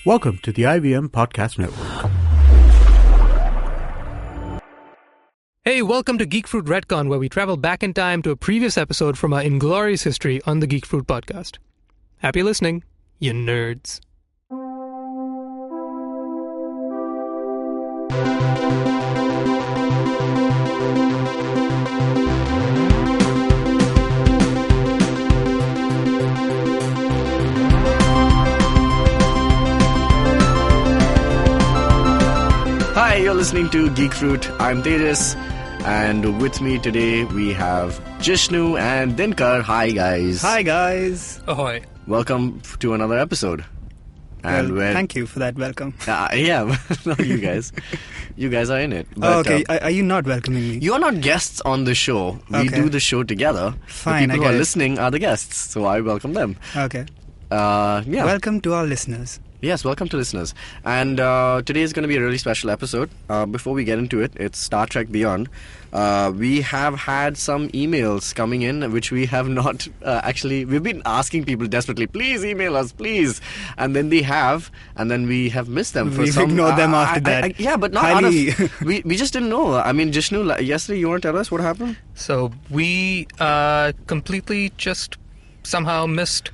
Welcome to the IVM Podcast Network. Hey, welcome to Geek Fruit Retcon, where we travel back in time to a previous episode from our inglorious history on the Geek Fruit Podcast. Happy listening, you nerds. Hi, you're listening to Geek Fruit. I'm Tejas, and with me today we have Jishnu and Dinkar. Hi, guys. Hi, guys. Ahoy. Welcome to another episode. And Well, thank you for that welcome. Yeah, not you guys. You guys are in it. Oh, okay, are you not welcoming me? You are not guests on the show. We Okay. do the show together. Fine, The I people who get are it. listening are the guests, so I welcome them. Okay. Yeah. Welcome to our listeners. Yes, welcome to listeners. And today is going to be a really special episode. Before we get into it, it's Star Trek Beyond. We have had some emails coming in, which we have not we've been asking people desperately, please email us, please. And then they have, and then we have missed them. We've ignored them after that. Yeah, but not Highly. out of... we just didn't know. I mean, Jishnu, yesterday you want to tell us what happened? So we completely just somehow missed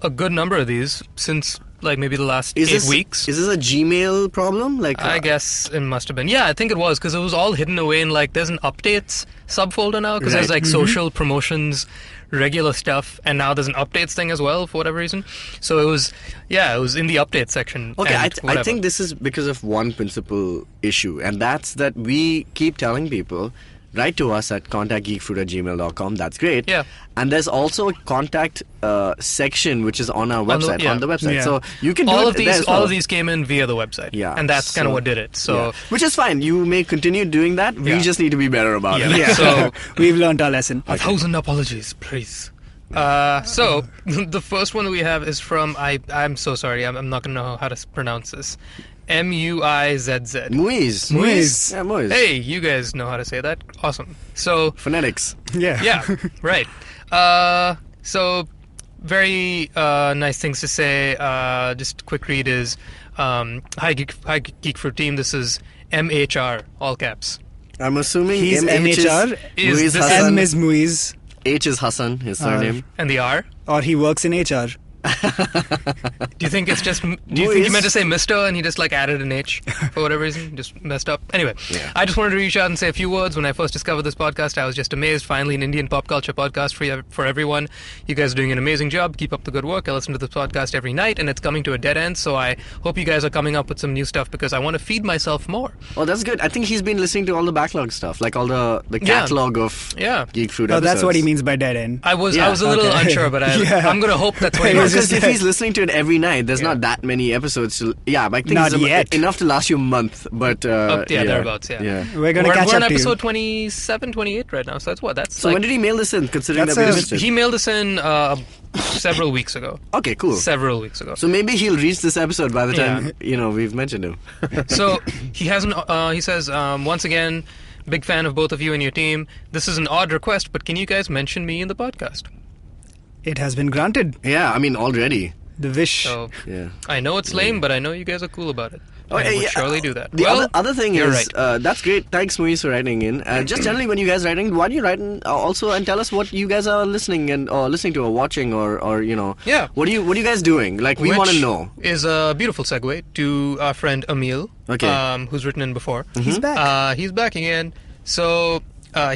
a good number of these since like maybe the last 8 weeks. Is this a Gmail problem? I guess it must have been. Yeah, I think it was because it was all hidden away in like there's an updates subfolder now because there's Right. like social promotions, regular stuff, and now there's an updates thing as well for whatever reason. So it was in the updates section. Okay, and I whatever. think this is because of one principal issue, and that's that we keep telling people, write to us at contactgeekfruit@gmail.com. That's great. Yeah. And there's also a contact section which is on our the- website. yeah. On the website, Yeah. so you can do all it of these there as well. all of these came in via the website. Yeah, and that's kind so- of what did it. So Yeah. Which is fine. You may continue doing that. We Yeah. just need to be better about it. Yeah. So We've learned our lesson. 1,000 apologies, please. So the first one that we have is from I'm so sorry. I'm not gonna know how to pronounce this. Muizz. Muiz. Muiz. Yeah, Muiz. Hey, you guys know how to say that? Awesome. So Phonetics. Yeah. yeah, right. So very nice things to say. Just a quick read is hi Geek Fruit team. This is MHR, all caps. I'm assuming He's MH MHR. Is Muiz this Hassan. M is Muiz, H is Hassan, his surname. And the R. or he works in HR. Do you think it's just? Do you think you meant to say Mr. and he just like added an H for whatever reason? Just messed up. Anyway, Yeah. I just wanted to reach out and say a few words. When I first discovered this podcast, I was just amazed. Finally, an Indian pop culture podcast for everyone. You guys are doing an amazing job. Keep up the good work. I listen to this podcast every night, and it's coming to a dead end. So I hope you guys are coming up with some new stuff because I want to feed myself more. Oh, that's good. I think he's been listening to all the backlog stuff, like all the Yeah. catalog of Yeah. Geek Fruit Oh, episodes. that's what he means by dead end. I was Yeah, a little okay. unsure, but Yeah. I'm gonna hope that's what he It No, was means. because just if he's listening to it every night, there's Yeah. not that many episodes. Yeah, but I think Not it's yet. enough to last you a month. But thereabouts, yeah. We're going to We're catch on up to episode you. 27, 28 right now. So that's what. That's So like, when did he mail this in? Considering That's that we a- missed it. he mailed us in several weeks ago. Okay, cool. Several weeks ago. So maybe he'll reach this episode by the time Yeah. we've mentioned him. So he hasn't. He says once again, big fan of both of you and your team. This is an odd request, but can you guys mention me in the podcast? It has been granted. Yeah, I mean already. The wish. So Yeah. I know it's lame, but I know you guys are cool about it. Oh, I yeah, would yeah. surely do that. The Well, other thing you're is, that's great. Thanks, Muiz, for writing in. Just generally, when you guys writing, why don't you write in also and tell us what you guys are listening or watching or Yeah. What are you guys doing? Like we want to which know. Is a beautiful segue to our friend Emil, Okay. who's written in before. He's back. He's back again. So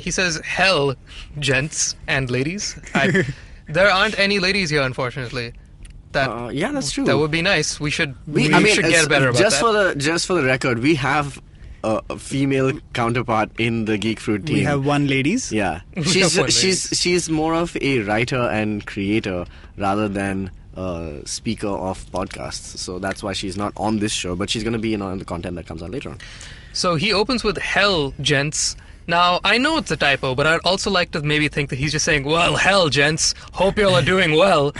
he says, "Hell, gents and ladies." There aren't any ladies here, unfortunately. Yeah, that's true. That would be nice. We should I mean, should get better about just that. just for the record, we have a female counterpart in the Geek Fruit team. We have one ladies. Yeah, We she's have one she's more of a writer and creator rather than a speaker of podcasts. So that's why she's not on this show, but she's going to be on the content that comes out later on. So he opens with "Hell, gents." Now, I know it's a typo, but I'd also like to maybe think that he's just saying, "Well, hell, gents, hope y'all are doing well,"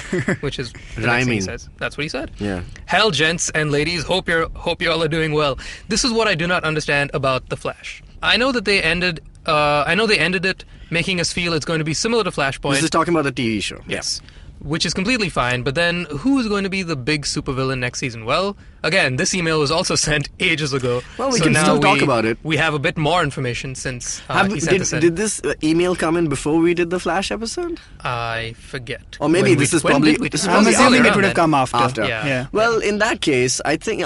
which is the next thing Rhyming. he says. That's what he said. Yeah. Hell, gents and ladies, hope y'all are doing well. This is what I do not understand about The Flash. I know that they ended it making us feel it's going to be similar to Flashpoint. This is talking about the TV show. Yes. which is completely fine. But then, who is going to be the big supervillain next season? Well, again, this email was also sent ages ago. Well, we so can now still talk about it. We have a bit more information since he sent us in. Did this email come in before we did the Flash episode? I forget. Or maybe this is probably... I'm assuming it would have come after. Yeah. Well, in that case, I think,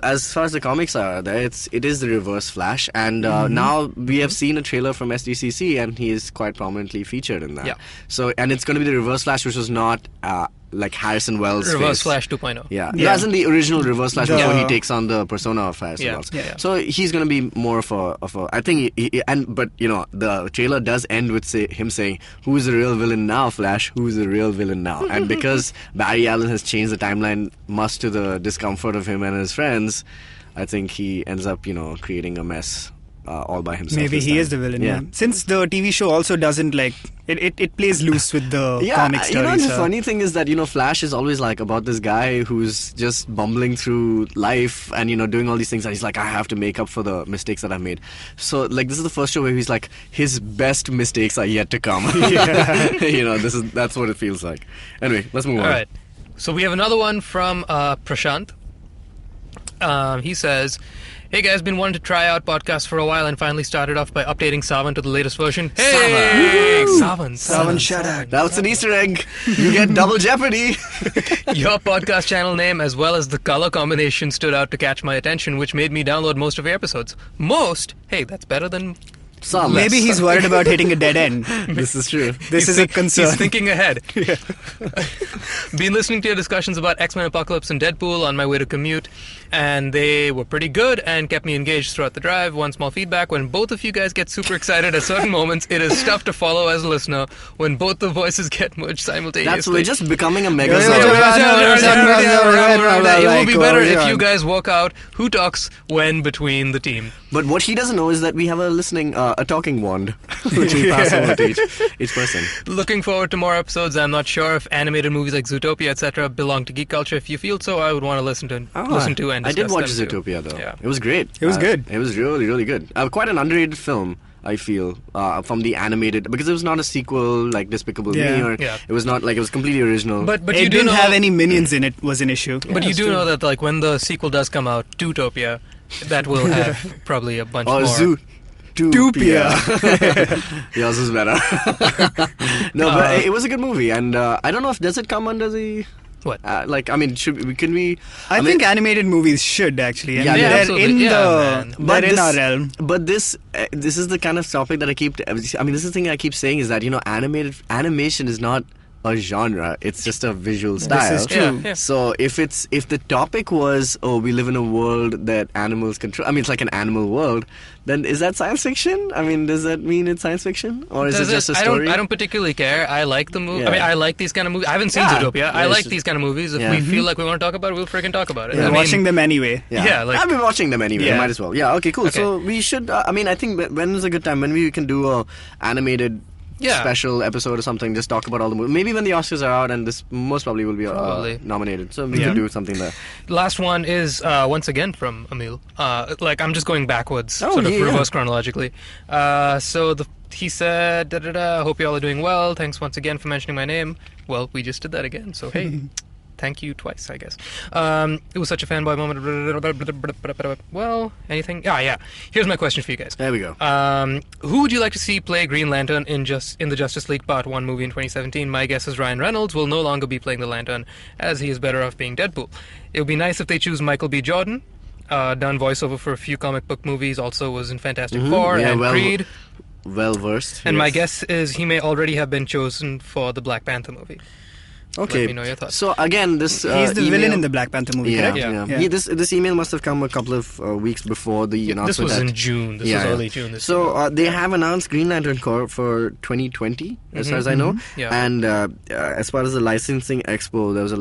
as far as the comics are there, it is the Reverse Flash, and now we have seen a trailer from SDCC, and he is quite prominently featured in that. Yeah. So, and it's going to be the Reverse Flash, which was not like Harrison Wells' Reverse face. Flash 2.0. Yeah. As in the original Reverse Flash before he takes on the persona of Harrison Wells. Yeah. So he's going to be more of a I think but the trailer does end with him saying, "Who's the real villain now, Flash? Who's the real villain now?" And because Barry Allen has changed the timeline much to the discomfort of him and his friends, I think he ends up creating a mess all by himself. Maybe he is the villain. Yeah. Since the TV show also doesn't it plays loose with the comic stories. The funny thing is that Flash is always like about this guy who's just bumbling through life and doing all these things, and he's like, I have to make up for the mistakes that I've made. So this is the first show where he's like, his best mistakes are yet to come. That's what it feels like. Anyway, let's move on. All right. So we have another one from Prashant. He says, "Hey guys, been wanting to try out podcasts for a while and finally started off by updating Savan to the latest version." Hey! Savan, Shadak. That's an Easter egg. You get double jeopardy. Your podcast channel name as well as the color combination stood out to catch my attention, which made me download most of your episodes. Most? Hey, that's better than... Some. Maybe he's worried about hitting a dead end. This is true. This is a concern. He's thinking ahead. Been listening to your discussions about X-Men Apocalypse and Deadpool on my way to commute, and they were pretty good and kept me engaged throughout the drive. One small feedback: when both of you guys get super excited at certain moments, it is tough to follow as a listener when both the voices get merged simultaneously. We're just becoming a mega. It will be better if you guys work out who talks when between the team. But what he doesn't know is that we have a talking wand, which we pass over to each person. Looking forward to more episodes. I'm not sure if animated movies like Zootopia, etc., belong to geek culture. If you feel so, I would want to listen to and discuss. I did watch them Zootopia though. Yeah. It was great. It was good. It was really, really good. Quite an underrated film, I feel, from the animated, because it was not a sequel like Despicable Me, or it was not like it was completely original. But it you didn't have any minions in it was an issue. But you do know that when the sequel does come out, Zootopia, that will have probably a bunch more. Zootopia. Yours is better. No, but it was a good movie, and I don't know does it come under the... What? Can we... I think animated movies should actually. And Yeah, they're absolutely. they're in our realm. But this is the kind of topic that this is the thing I keep saying is that, animation is not a genre, it's just a visual style. This is true. Yeah. So if the topic was, we live in a world that animals control, it's like an animal world, then is that science fiction? Does that mean it's science fiction? Or is it just a story? I don't particularly care. I like the movie. Yeah. I like these kind of movies. I haven't seen Zootopia. I like these kind of movies. If we feel like we want to talk about it, we'll freaking talk about it. We're watching them anyway. I've been watching them anyway. Yeah. Might as well. Yeah, okay, cool. Okay. So we should, I think when is a good time? When we can do a animated special episode or something, just talk about all the movies. Maybe when the Oscars are out, and this most probably will be nominated. So we can do something there. Last one is once again from Emil. I'm just going backwards, reverse chronologically. He said, hope you all are doing well. Thanks once again for mentioning my name. Well, we just did that again, so hey. Thank you twice, I guess. It was such a fanboy moment. Well, anything? Yeah. Here's my question for you guys. There we go. Who would you like to see play Green Lantern in the Justice League Part 1 movie in 2017? My guess is Ryan Reynolds will no longer be playing the Lantern, as he is better off being Deadpool. It would be nice if they choose Michael B. Jordan, done voiceover for a few comic book movies, also was in Fantastic Four and Creed. Well versed. And my guess is he may already have been chosen for the Black Panther movie. Okay. Let me know your thoughts. So again, this he's the villain in the Black Panther movie, correct? Yeah. This email must have come a couple of weeks before the announcement. This was in June. This was early June. They have announced Green Lantern Corps for 2020, as far as I know. Yeah. And as far as the licensing expo, there was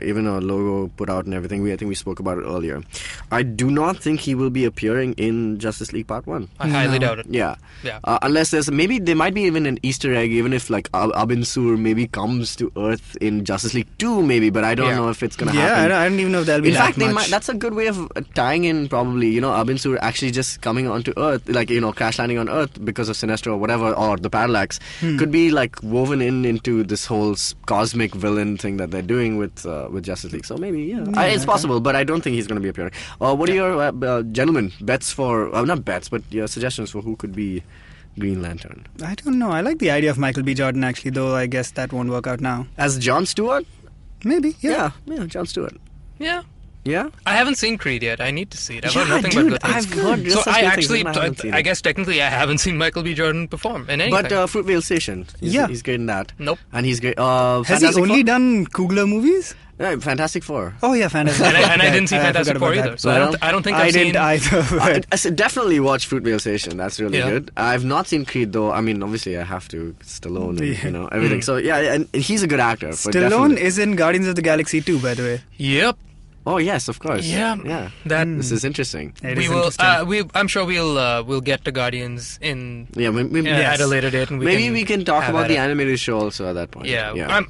even a logo put out and everything. I think we spoke about it earlier. I do not think he will be appearing in Justice League Part 1. I highly doubt it. Yeah. Yeah. Unless there might be even an Easter egg, even if Abin Sur maybe comes to Earth in in Justice League 2 maybe, but I don't know if it's going to happen. I don't even know if that'll be in fact, much. they might, that's a good way of tying in probably, Abin Sur actually just coming onto Earth, like, crash landing on Earth because of Sinestro or whatever, or the Parallax, could be like woven into this whole cosmic villain thing that they're doing with Justice League. So maybe, it's possible, but I don't think he's going to be appearing. What are your gentlemen bets for, not bets, but your suggestions for who could be Green Lantern? I don't know. I like the idea of Michael B. Jordan actually, though I guess that won't work out now. As Jon Stewart? Maybe, yeah. Yeah, Jon Stewart. Yeah. Yeah? I haven't seen Creed yet. I need to see it. I've heard nothing but good things. I've heard so I actually, I guess technically I haven't seen Michael B. Jordan perform in anything. But Fruitvale Station, he's great in that. Nope. And he's great. Has he only done Coogler movies? Yeah, Fantastic Four. Oh yeah, Fantastic and Four. I didn't see Fantastic Four either. So I don't think I've seen... I didn't either. I definitely watch Fruitvale Station. That's really good. I've not seen Creed though. I mean, obviously I have to. Stallone and, everything. So yeah, and he's a good actor. Stallone is in Guardians of the Galaxy 2, by the way. Yep. Oh yes, of course. Yeah. This is interesting. I'm sure we'll get to Guardians in. Yeah, maybe at a later date, and we can talk about the animated show also at that point. Yeah.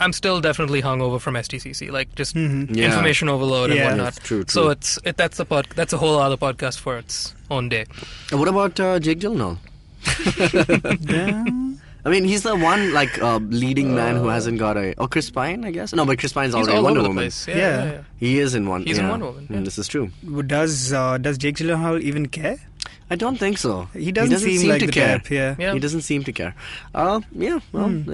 I'm still definitely hungover from STCC, like just information overload and whatnot. True. So that's a whole other podcast for its own day. What about Jake Gyllenhaal? I mean, he's the one leading man who hasn't got Chris Pine, I guess. No, but Chris Pine's already all Wonder over the Woman. place. Yeah. He is in one. He's in Wonder Woman. Yeah. This is true. Does Jake Gyllenhaal even care? I don't think so. He doesn't seem like to the care. type, yeah. He doesn't seem to care. A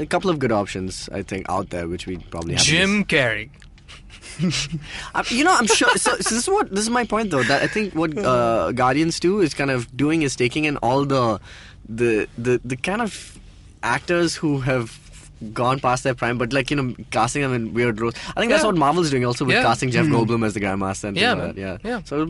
couple of good options, I think, out there, which we probably have. Jim Carrey. I'm sure. So this is my point, though. That I think what Guardians 2 is kind of doing is taking in all the kind of actors who have gone past their prime, but casting them in weird roles. I think that's what Marvel's doing also with casting Jeff Goldblum as the Grandmaster and things like that. Yeah. So I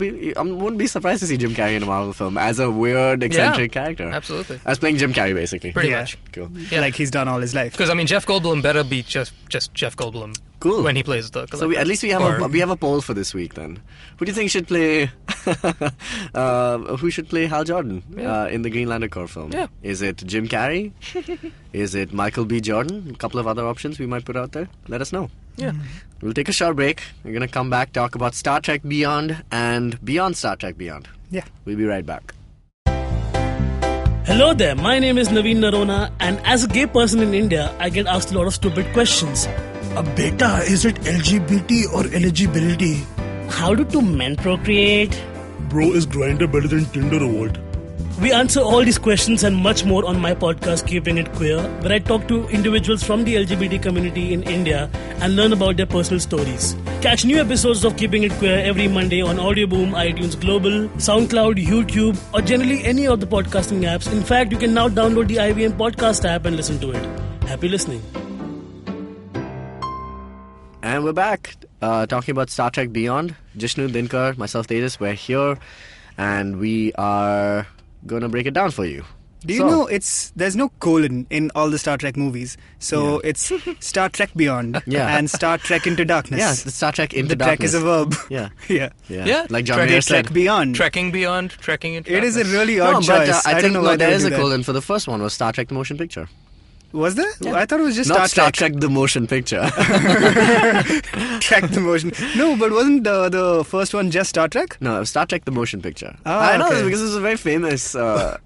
wouldn't be surprised to see Jim Carrey in a Marvel film as a weird, eccentric character. Absolutely. As playing Jim Carrey, basically. Pretty much. Cool. Yeah. Like he's done all his life. Because Jeff Goldblum better be just Jeff Goldblum. Cool. When he plays the Collector. So at least we have a poll for this week then. Who do you think should play? Who should play Hal Jordan in the Green Lantern Corps film? Yeah. Is it Jim Carrey? Is it Michael B. Jordan? A couple of other options we might put out there. Let us know. Yeah. We'll take a short break. We're gonna come back, talk about Star Trek Beyond and Beyond Star Trek Beyond. Yeah. We'll be right back. Hello there, my name is Naveen Narona, and as a gay person in India, I get asked a lot of stupid questions. Beta, is it LGBT or eligibility? How do two men procreate? Bro, is Grindr better than Tinder or what? We answer all these questions and much more on my podcast, Keeping It Queer, where I talk to individuals from the LGBT community in India and learn about their personal stories. Catch new episodes of Keeping It Queer every Monday on Audioboom, iTunes Global, SoundCloud, YouTube, or generally any of the podcasting apps. In fact, you can now download the IVM podcast app and listen to it. Happy listening. And we're back talking about Star Trek Beyond. Jishnu, Dinkar, myself, Tejas, we're here, and we are going to break it down for you. Do you know there's no colon in all the Star Trek movies, so it's Star Trek Beyond and Star Trek Into Darkness. Yeah, the Star Trek Into the Darkness. Trek is a verb. Yeah. Like John Mayer said. Trek Beyond. Trekking Beyond, Trekking Into It Darkness. is a really odd choice. I think don't know why there is a that. colon for the first one was Star Trek the Motion Picture. Was there? Yeah. I thought it was just Not Star Trek the Motion Picture. Trek the Motion. No, but wasn't the first one just Star Trek? No, Star Trek the Motion Picture. Oh, I know okay. this because it's a very famous the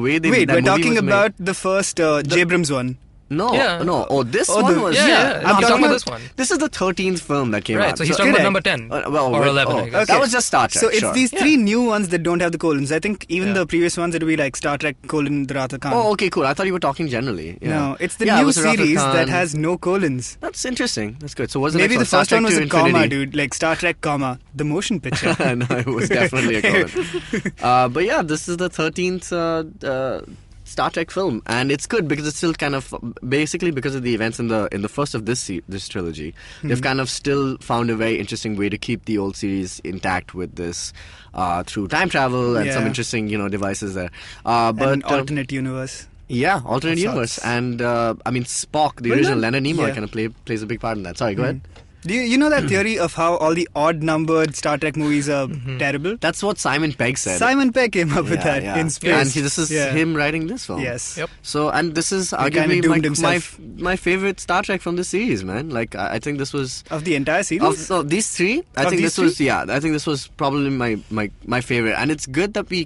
way they Wait, that we're movie talking was made. about the first Abrams one. No. Oh, this Oh, one the- was... Yeah. No, I'm talking about this one. This is the 13th film that came out. Right, so he's talking about number 10 or 11, I guess. That was just Star Trek, So it's sure. these three new ones that don't have the colons. I think even the previous ones, it would be like Star Trek colon the Wrath of Khan. Oh, okay, cool. I thought you were talking generally. Yeah. No, it's the Yeah, it new was Wrath of series Khan. that has no colons. That's interesting. That's good. So was it Maybe the next first Star one was Trek a to comma, Infinity? dude. Like Star Trek, comma, the motion picture. No, it was definitely a colon. But yeah, this is the 13th Star Trek film, and it's good because it's still kind of basically because of the events in the first of this trilogy. They've kind of still found a very interesting way to keep the old series intact with this through time travel and some interesting devices there. But An alternate universe. Yeah, alternate universe, and I mean Spock, the original Leonard Nimoy, kind of plays a big part in that. Sorry, go ahead. Do you know that theory of how all the odd-numbered Star Trek movies are terrible? That's what Simon Pegg said. Simon Pegg came up with that in space. And this is him writing this film. Yes. Yep. So, and this is arguably my favorite Star Trek from the series, man. Like, I think this was... Of the entire series? Of these three? I think this was probably my favorite. And it's good that we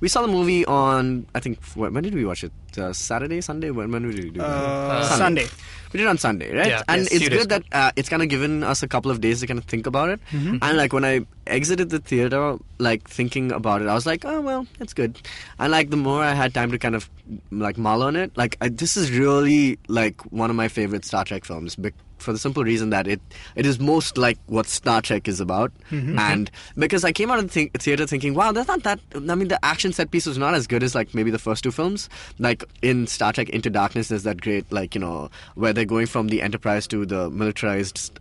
saw the movie on, I think, when did we watch it? Saturday, Sunday? When did we do it? Sunday. We did it on Sunday, right? Yeah, and yes, it's good that it's kind of given us a couple of days to kind of think about it. And like when I exited the theater, like thinking about it, I was like, oh well, it's good. And like the more I had time to kind of like mull on it, like this is really like one of my favorite Star Trek films. For the simple reason that it is most like what Star Trek is about. And because I came out of the theater thinking, wow, that's not that... I mean, the action set piece was not as good as like maybe the first two films. Like in Star Trek Into Darkness, there's that great, like, you know, where they're going from the Enterprise to the militarized,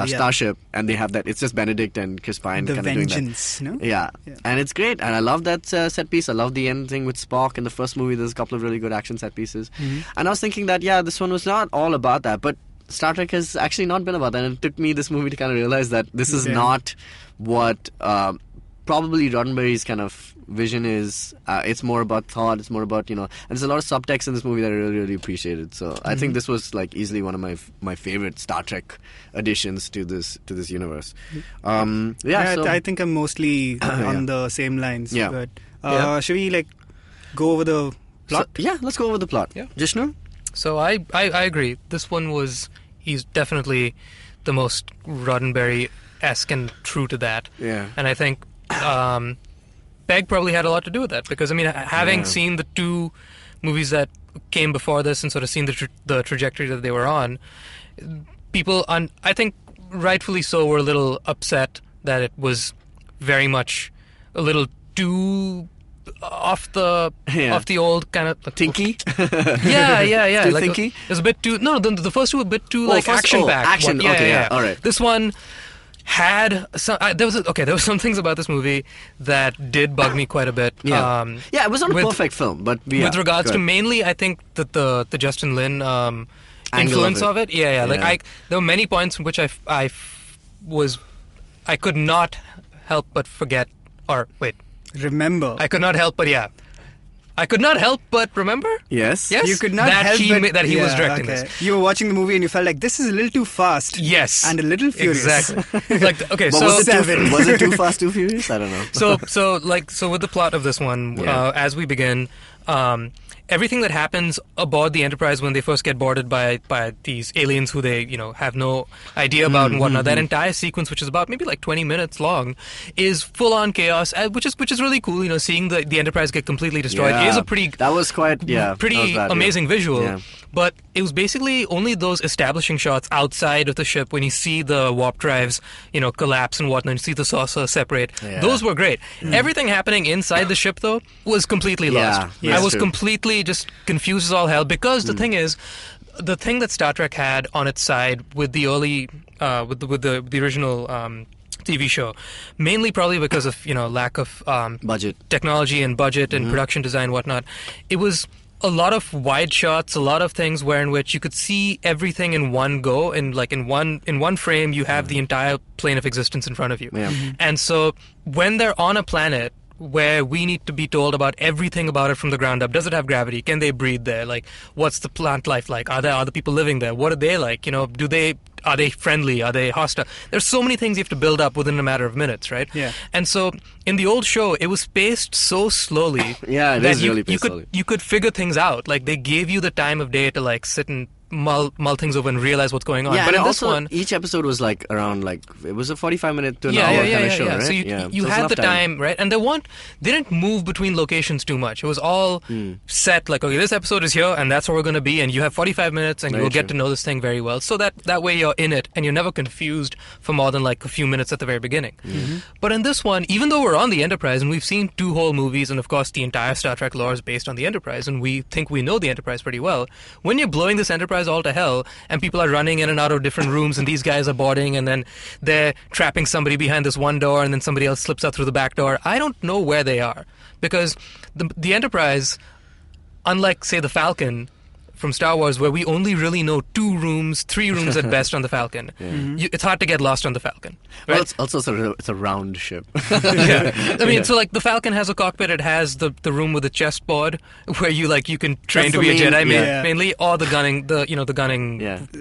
starship, and they have that... It's just Benedict and Chris Pine kind of doing that. The Vengeance, no? Yeah. And it's great. And I love that set piece. I love the ending with Spock. In the first movie, there's a couple of really good action set pieces. And I was thinking that, this one was not all about that, but Star Trek has actually not been about that, and it took me this movie to kind of realize that this is not what probably Roddenberry's kind of vision is. It's more about thought, it's more about, you know, and there's a lot of subtext in this movie that I really, really appreciated. So I think this was like easily one of my favorite Star Trek additions to this universe. I think I'm mostly on the same lines. Yeah. But should we like go over the plot? So, let's go over the plot. Yeah. Jishnu? So I agree. This one he's definitely the most Roddenberry-esque and true to that. Yeah. And I think Pegg probably had a lot to do with that, because I mean, having seen the two movies that came before this and sort of seen the trajectory that they were on, people, I think rightfully so, were a little upset that it was very much a little too off the old kind of Tinky? yeah. Too like thinky? It was a bit too. No, the first two were a bit too action packed. Action. Okay, all right. This one had some. There were some things about this movie that did bug me quite a bit. It was not a perfect film, but with regards to mainly, I think that the Justin Lin influence of it. Like there were many points in which I could not help but forget. Or wait. Remember. I could not help but remember? Yes. You could not help that he was directing this. You were watching the movie and you felt like this is a little too fast. Yes. And a little furious. Exactly. Was it too fast, too furious? I don't know. So with the plot of this one, as we begin, everything that happens aboard the Enterprise when they first get boarded by these aliens who they, you know, have no idea about and whatnot, that entire sequence, which is about maybe like 20 minutes long, is full-on chaos, which is really cool. You know, seeing the Enterprise get completely destroyed is a pretty... That was quite, pretty amazing visual. Yeah. But it was basically only those establishing shots outside of the ship when you see the warp drives, you know, collapse and whatnot, and you see the saucer separate. Yeah. Those were great. Everything happening inside the ship, though, was completely lost. Yeah, I was completely just confused as all hell, because the thing is, the thing that Star Trek had on its side with the early, with the original TV show, mainly probably because of, you know, lack of budget, technology and budget and production design and whatnot, it was a lot of wide shots, a lot of things in which you could see everything in one go, and like in one frame you have the entire plane of existence in front of you. And so when they're on a planet where we need to be told about everything about it from the ground up. Does it have gravity? Can they breathe there? Like, what's the plant life like? Are there other people living there? What are they like? You know, are they friendly? Are they hostile? There's so many things you have to build up within a matter of minutes, right? Yeah. And so in the old show, it was paced so slowly that you could figure things out. Like, they gave you the time of day to like sit and mull things over and realize what's going on. Yeah, but and in this also, one, each episode was like around it was a 45-minute to an hour kind of show, right? So you had the time, right? And they didn't move between locations too much. It was all set, like, okay, this episode is here and that's where we're going to be, and you have 45 minutes and you'll get to know this thing very well. So that way you're in it and you're never confused for more than like a few minutes at the very beginning. But in this one, even though we're on the Enterprise and we've seen 2 whole movies, and of course the entire Star Trek lore is based on the Enterprise, and we think we know the Enterprise pretty well, when you're blowing this Enterprise all to hell and people are running in and out of different rooms and these guys are boarding and then they're trapping somebody behind this one door and then somebody else slips out through the back door, I don't know where they are, because the Enterprise, unlike say the Falcon, from Star Wars, where we only really know 2 rooms, 3 rooms at best on the Falcon. It's hard to get lost on the Falcon. Right? Well, it's also it's a round ship. I mean, so like the Falcon has a cockpit. It has the room with the chessboard where you can train That's to be a Jedi yeah. mainly, or the gunning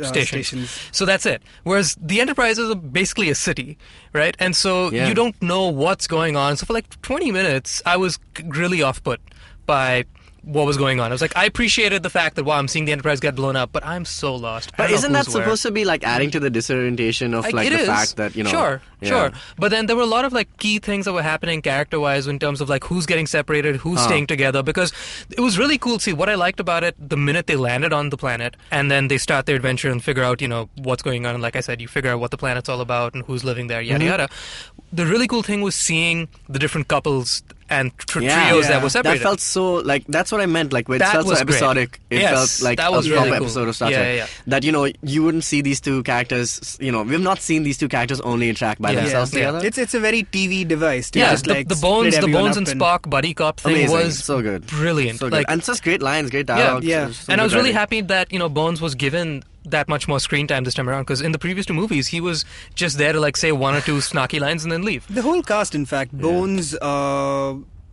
stations. So that's it. Whereas the Enterprise is basically a city, right? And so you don't know what's going on. So for like 20 minutes, I was really off-put by what was going on. I was like, I appreciated the fact that, wow, I'm seeing the Enterprise get blown up, but I'm so lost. But isn't that supposed to be like adding to the disorientation of like the fact that, Sure. But then there were a lot of like key things that were happening character-wise in terms of like who's getting separated, who's staying together, because it was really cool to see. What I liked about it, the minute they landed on the planet and then they start their adventure and figure out, what's going on. And like I said, you figure out what the planet's all about and who's living there, yada yada. The really cool thing was seeing the different couples and trios that were separated. That felt so, like, that's what I meant. Like, when it felt so episodic, it felt like a proper episode of Star Trek. That, you wouldn't see these two characters, we've not seen these two characters only interact by themselves together. It's a very TV device to just, the Bones and Spock buddy cop thing was so good. Brilliant. So good. And just great lines, great dialogue. And I was really happy that, Bones was given that much more screen time this time around, because in the previous 2 movies he was just there to like say 1 or 2 snarky lines and then leave. The whole cast, in fact, Bones,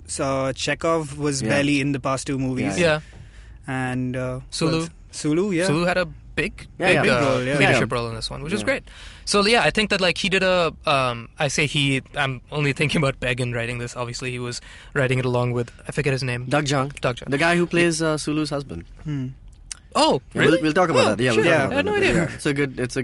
Chekhov was barely in the past 2 movies. And Sulu. Sulu had a big role, leadership role in this one, which was great. So I think that like he did I'm only thinking about Pegg in writing this. Obviously he was writing it along with, I forget his name, Doug Jung, the guy who plays Sulu's husband. Oh, really? We'll talk about that. Yeah, I had no idea. It's a good story. It's a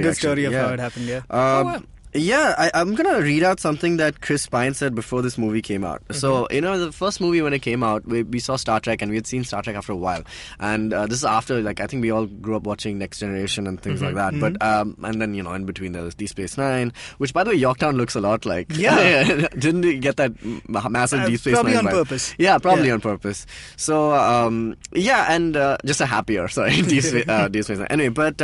good story of how it happened. Wow. I'm going to read out something that Chris Pine said before this movie came out. So, the first movie when it came out, we saw Star Trek, and we had seen Star Trek after a while. And this is after, like, I think we all grew up watching Next Generation and things like that. But, and then, in between there was Deep Space Nine, which, by the way, Yorktown looks a lot like. Yeah. Didn't you get that massive Deep Space Nine? Probably on purpose. Yeah, probably on purpose. So, and just a happier, Deep Space Nine. Anyway, but,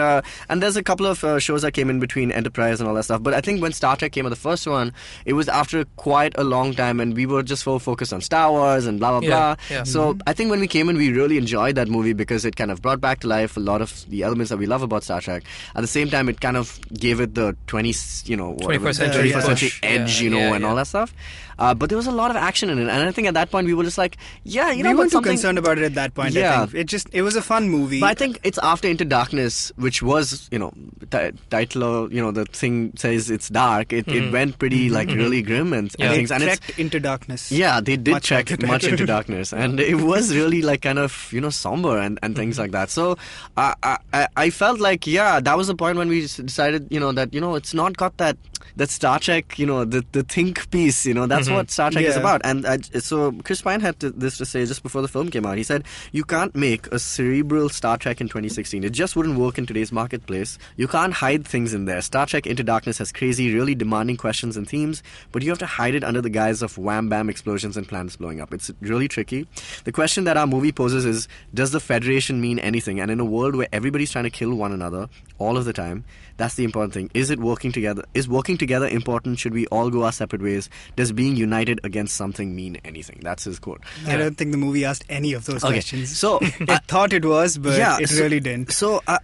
and there's a couple of shows that came in between Enterprise and all that stuff. But I think when Star Trek came out, the first one, it was after quite a long time, and we were just so focused on Star Wars and blah blah blah. So I think when we came in, we really enjoyed that movie because it kind of brought back to life a lot of the elements that we love about Star Trek. At the same time, it kind of gave it the 21st century edge, and all that stuff. But there was a lot of action in it, and I think at that point we were just like, we weren't too concerned about it at that point. I think it was a fun movie. But I think it's after Into Darkness, which was title, the thing says it's dark. It went pretty like really grim and things. And it's trekked into darkness. Yeah, they did trek much into darkness, and it was really like kind of somber and things like that. So I felt like that was the point when we decided that it's not got that Star Trek, the think piece, that's what Star Trek is about. And so Chris Pine had this to say just before the film came out. He said, you can't make a cerebral Star Trek in 2016. It just wouldn't work in today's marketplace. You can't hide things in there. Star Trek Into Darkness has crazy, really demanding questions and themes, but you have to hide it under the guise of wham-bam explosions and planets blowing up. It's really tricky. The question that our movie poses is, does the Federation mean anything? And in a world where everybody's trying to kill one another all of the time, that's the important thing. Is it working together? Is working together important? Should we all go our separate ways? Does being united against something mean anything? That's his quote. I don't think the movie asked any of those questions. So I thought it was, but it really didn't. So I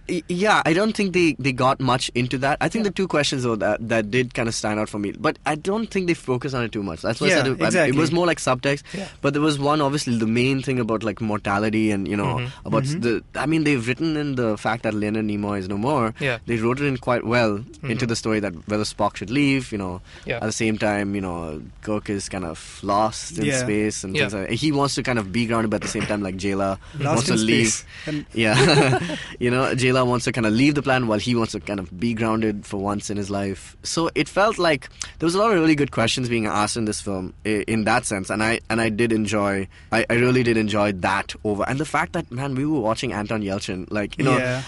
don't think they got much into that. I think the 2 questions though that did kind of stand out for me, but I don't think they focused on it too much. That's what I said. Exactly. It was more like subtext. But there was one, obviously, the main thing about like mortality and about they've written in the fact that Leonard Nimoy is no more. They wrote it in quite well into the story that whether Spock should leave, at the same time, Kirk is kind of lost in space and things like that. He wants to kind of be grounded, but at the same time, like Jayla wants to leave. Jayla wants to kind of leave the planet while he wants to kind of be grounded for once in his life. So it felt like there was a lot of really good questions being asked in this film in that sense, and I really did enjoy that over. And the fact that, man, we were watching Anton Yelchin,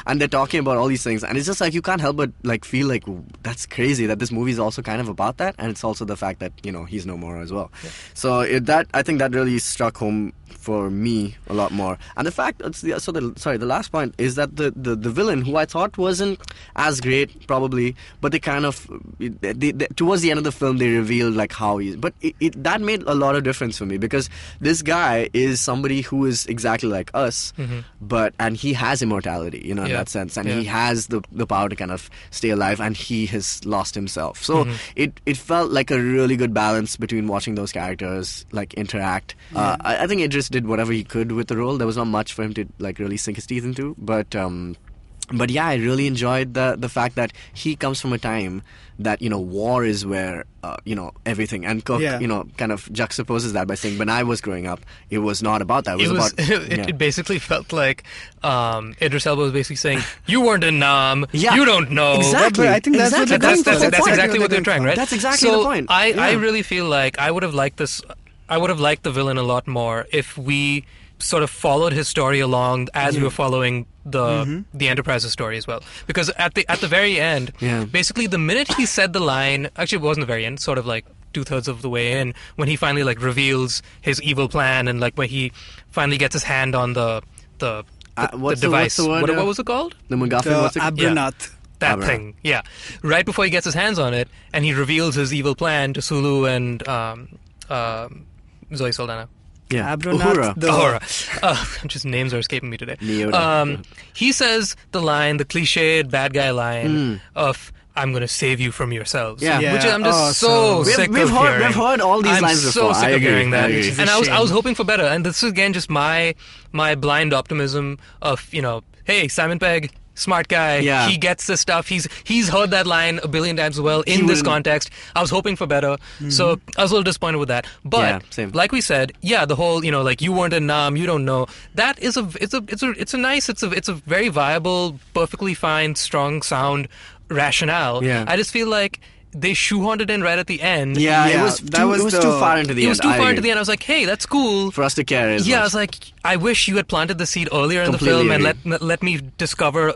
and they're talking about all these things, and it's just like you can't help but like feel like that's crazy that this movie movie is also kind of about that, and it's also the fact that he's no more as well. So I think that really struck home for me a lot more. And the fact, the last point is that the villain, who I thought wasn't as great probably, but they kind of towards the end of the film they revealed like how he is. But that made a lot of difference for me, because this guy is somebody who is exactly like us, and he has immortality, in that sense, and he has the power to kind of stay alive, and he has lost himself. So it felt like a really good balance between watching those characters like interact. I think Idris did whatever he could with the role. There was not much for him to like really sink his teeth into, but yeah, I really enjoyed the fact that he comes from a time that war is where everything, and Cook kind of juxtaposes that by saying, when I was growing up, it was not about that. It basically felt like Idris Elba was basically saying, you weren't in Nam, you don't know. Exactly. I think that's exactly what they're trying, right? That's exactly the point. I really feel like I would have liked the villain a lot more if we sort of followed his story along as we were following the Enterprise's story as well. Because at the very end, basically the minute he said the line, actually it wasn't the very end, sort of like 2/3 of the way in, when he finally like reveals his evil plan, and like when he finally gets his hand on the device. What was it called? The MacGuffin. What's it? Abranath. That thing, yeah. Right before he gets his hands on it, and he reveals his evil plan to Sulu and Zoe Saldana. Yeah, Uhura. Just names are escaping me today. He says the line, the cliched bad guy line of, I'm going to save you from yourselves. Yeah. Which I'm just sick of hearing. We've heard all these lines before. I'm so sick of hearing that. And I was hoping for better. And this is again just my blind optimism of, hey, Simon Pegg, smart guy. Yeah. He gets this stuff. He's heard that line a billion times as well in this context. I was hoping for better. So I was a little disappointed with that. But like we said, the whole, like you weren't in Nam, you don't know. That is it's a very viable, perfectly fine, strong, sound rationale. Yeah. I just feel like they shoehorned it in right at the end. It was too far into the end. It was too far into the end. I was like, hey, that's cool. For us to care as much. I was like, I wish you had planted the seed earlier in the film and let me discover,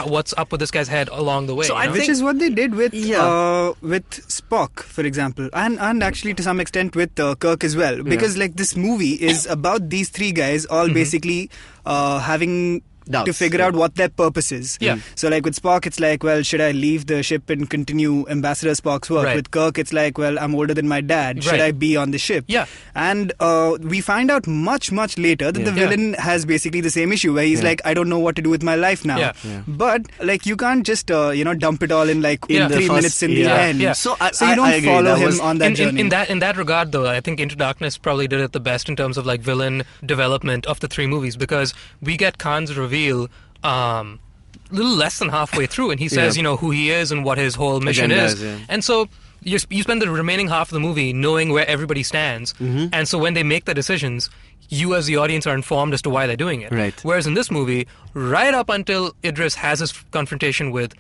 what's up with this guy's head along the way. So which is what they did with Spock, for example, and actually to some extent with Kirk as well. Because like this movie is about these three guys all basically having doubts, to figure out what their purpose is. Yeah. So like with Spock, it's like, well, should I leave the ship and continue Ambassador Spock's work? Right. With Kirk, it's like, well, I'm older than my dad. Should I be on the ship? Yeah. And we find out much, much later that the villain has basically the same issue where he's like, I don't know what to do with my life now. Yeah. Yeah. But like you can't just dump it all in like in 3 minutes in the end. Yeah. So you don't follow him on that journey. In that regard, though, I think Into Darkness probably did it the best in terms of like villain development of the 3 movies, because we get Khan's reveal a little less than halfway through, and he says, who he is and what his whole mission is. Yeah. And so you spend the remaining half of the movie knowing where everybody stands, and so when they make the decisions, you as the audience are informed as to why they're doing it. Right. Whereas in this movie, right up until Idris has his confrontation with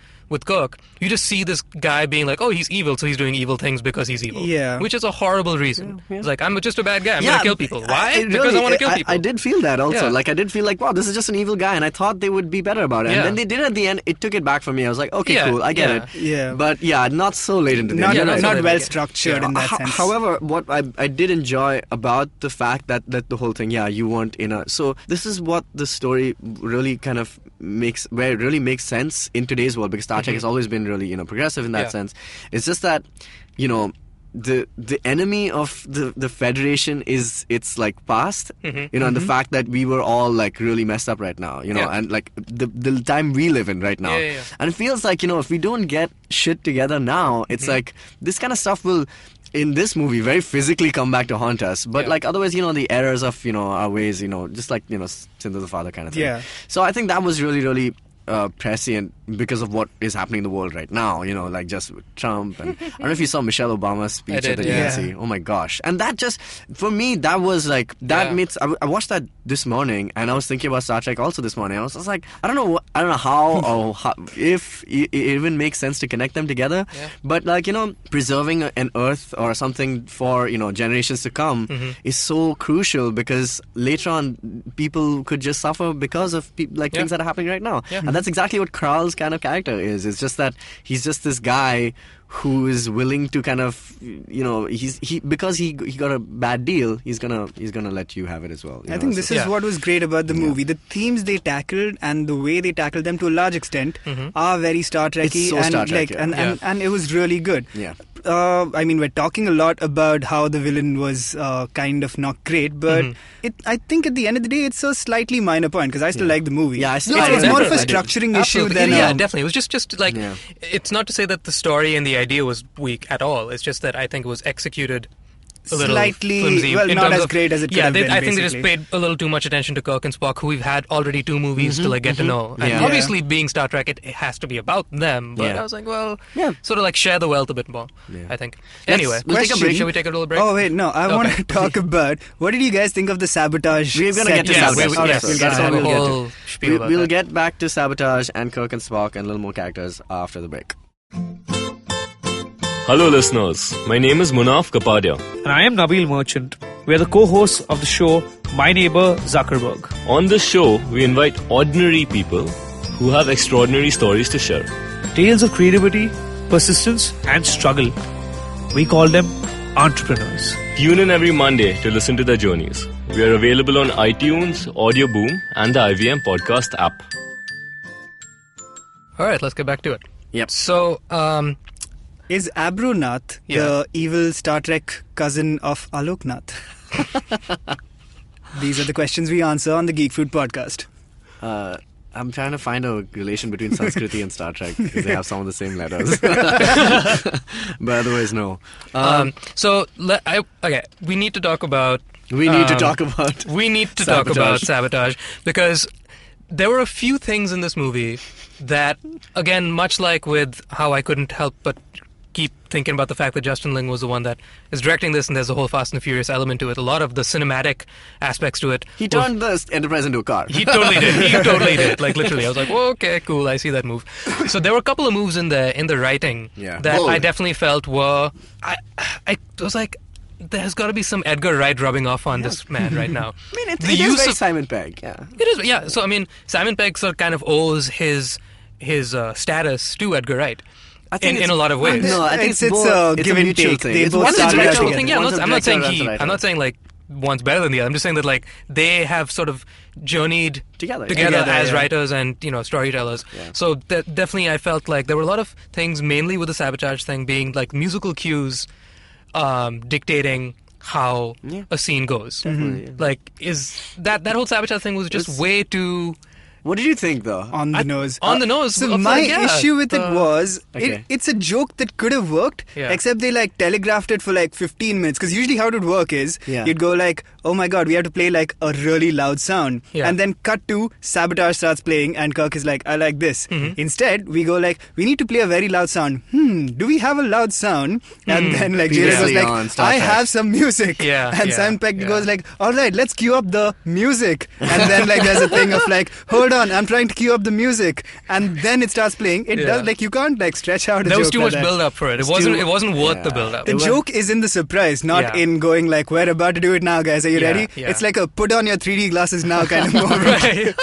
Cook, you just see this guy being like, oh, he's evil, so he's doing evil things because he's evil. Yeah. Which is a horrible reason. Yeah. It's like, I'm just a bad guy. I'm going to kill people. Why? Because I want to kill people. I did feel that also. Yeah. Like, I did feel like, wow, this is just an evil guy, and I thought they would be better about it. Yeah. And then they did at the end. It took it back for me. I was like, okay, cool, I get it. Yeah. But yeah, not so late into the end. Not well structured in that sense. However, what I did enjoy about the fact that the whole thing, you weren't in a... So this is what the story really kind of where it really makes sense in today's world, because Star Trek has always been really, progressive in that sense. It's just that, the enemy of the Federation is its like past, and the fact that we were all like really messed up right now, and like the time we live in right now. And it feels like, if we don't get shit together now, it's like this kind of stuff will, in this movie, very physically come back to haunt us. But like otherwise, the errors of, our ways, just like, sin of the father kind of thing. Yeah. So I think that was really, really prescient because of what is happening in the world right now, like just with Trump. And I don't know if you saw Michelle Obama's speech at the DNC. Oh my gosh. And that just, for me, that was like, that means, I watched that this morning, and I was thinking about Star Trek also this morning. I was like, I don't know how or if it even makes sense to connect them together. Yeah. But like, preserving an Earth or something for, generations to come is so crucial, because later on, people could just suffer because of things that are happening right now. Yeah. And that's exactly what Krall's kind of character is. It's just that he's just this guy who is willing to kind of, because he got a bad deal, he's gonna let you have it as well. I think this is what was great about the movie. The themes they tackled and the way they tackled them to a large extent are very Star Trekky, It's so and Star Trek, and it was really good. Yeah. I mean, we're talking a lot about how the villain was kind of not great, but I think at the end of the day, it's a slightly minor point because I still like the movie. Yeah, it's more of a structuring issue than definitely. It was just like it's not to say that the story and the idea was weak at all. It's just that I think it was executed a little slightly flimsy not as great as it could have been. I think they just paid a little too much attention to Kirk and Spock, who we've had already 2 movies to get to know. And obviously, being Star Trek, it has to be about them. But I was like, well, sort of like share the wealth a bit more. I think. Anyway, we'll take a break. Shall we take a little break? Oh wait, no. I want to talk about what did you guys think of the sabotage? We're gonna get to sabotage. We'll get back to sabotage and Kirk and Spock and a little more characters after the break. Hello listeners, my name is Munaf Kapadia. And I am Nabil Merchant. We are the co-hosts of the show My Neighbor Zuckerberg. On this show, we invite ordinary people who have extraordinary stories to share. Tales of creativity, persistence and struggle. We call them entrepreneurs. Tune in every Monday to listen to their journeys. We are available on iTunes, Audio Boom and the IVM podcast app. Alright, let's get back to it. Yep. So, is Abronath the evil Star Trek cousin of Aloknath? These are the questions we answer on the Geek Food podcast. I'm trying to find a relation between Sanskriti and Star Trek because they have some of the same letters. But otherwise, no. We need to talk about... We need to talk about sabotage because there were a few things in this movie that, again, much like with how I couldn't help but keep thinking about the fact that Justin Lin was the one that is directing this, and there's a whole Fast and the Furious element to it. A lot of the cinematic aspects to it. He turned the Enterprise into a car. He totally did. Like, literally. I was like, well, okay, cool, I see that move. So there were a couple of moves in the writing that I definitely felt were... I was like, there's got to be some Edgar Wright rubbing off on this man right now. I mean, it is very Simon Pegg, It is, yeah. So, I mean, Simon Pegg sort of kind of owes his status to Edgar Wright. In a lot of ways. No, I think it's a give and take. They both started thing. Yeah, I'm not saying like one's better than the other. I'm just saying that like they have sort of journeyed together as writers and storytellers. Yeah. So definitely, I felt like there were a lot of things, mainly with the sabotage thing, being like musical cues dictating how a scene goes. Like is that whole sabotage thing was just way too... What did you think, though? On the nose. On the nose. So my issue with it was, it's a joke that could have worked, except they like telegraphed it for like 15 minutes. Because usually how it would work is, you'd go like, oh my god, we have to play like a really loud sound. And then cut to Sabotage starts playing and Kirk is like, I like this. Instead, we go like, we need to play a very loud sound. Do we have a loud sound? And then like Jada goes like, I have some music. And Simon Pegg goes like, alright, let's cue up the music. And then like there's a thing of like, hold on, I'm trying to cue up the music, and then it starts playing. It does like you can't like stretch out a joke. There was too much build up for it. It wasn't worth the build up. The joke is in the surprise, not in going like, we're about to do it now, guys. Are you ready? It's like a put on your 3D glasses now kind of moment.